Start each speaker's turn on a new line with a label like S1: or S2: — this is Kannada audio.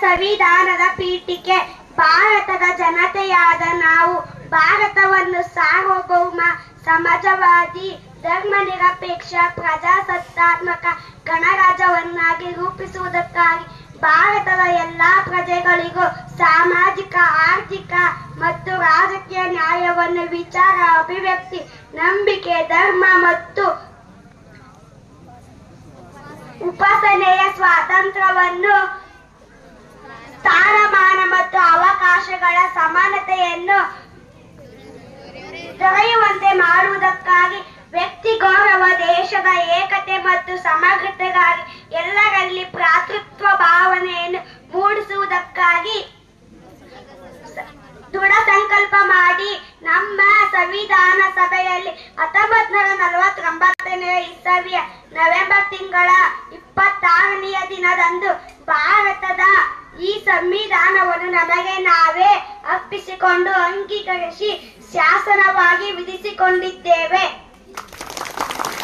S1: ಸಂವಿಧಾನದ ಪೀಠಿಕೆ. ಭಾರತದ ಜನತೆಯಾದ ನಾವು ಭಾರತವನ್ನು ಸಾರ್ವಭೌಮ, ಸಮಾಜವಾದಿ, ಧರ್ಮನಿರಪೇಕ್ಷ, ಪ್ರಜಾಸತ್ತಾತ್ಮಕ ಗಣರಾಜ್ಯವನ್ನಾಗಿ ರೂಪಿಸುವುದಕ್ಕಾಗಿ ಭಾರತದ ಎಲ್ಲಾ ಪ್ರಜೆಗಳಿಗೂ ಸಾಮಾಜಿಕ, ಆರ್ಥಿಕ ಮತ್ತು ರಾಜಕೀಯ ನ್ಯಾಯವನ್ನು, ವಿಚಾರ, ಅಭಿವ್ಯಕ್ತಿ, ನಂಬಿಕೆ, ಧರ್ಮ ಮತ್ತು ಉಪಾಸನೆಯ ಸ್ವಾತಂತ್ರ್ಯವನ್ನು, ಸ್ಥಾನಮಾನ ಮತ್ತು ಅವಕಾಶಗಳ ಸಮಾನತೆಯನ್ನು ದೊರೆಯುವಂತೆ ಮಾಡುವುದಕ್ಕಾಗಿ, ವ್ಯಕ್ತಿ ಗೌರವ, ದೇಶದ ಏಕತೆ ಮತ್ತು ಸಮಗ್ರತೆಗಾಗಿ ಎಲ್ಲರಲ್ಲಿ ಭ್ರಾತೃತ್ವ ಭಾವನೆಯನ್ನು ಮೂಡಿಸುವುದಕ್ಕಾಗಿ ದೃಢ ಸಂಕಲ್ಪ ಮಾಡಿ ನಮ್ಮ ಸಂವಿಧಾನ ಸಭೆಯಲ್ಲಿ 1949ನೇ ಇಸವಿಯ ನವೆಂಬರ್ ತಿಂಗಳ 26ನೆಯ ದಿನದಂದು ಭಾರತದ ಈ ಸಂವಿಧಾನವನ್ನು ನಮಗೆ ನಾವೇ ಅರ್ಪಿಸಿಕೊಂಡು ಅಂಗೀಕರಿಸಿ ಶಾಸನವಾಗಿ ವಿಧಿಸಿಕೊಂಡಿದ್ದೇವೆ.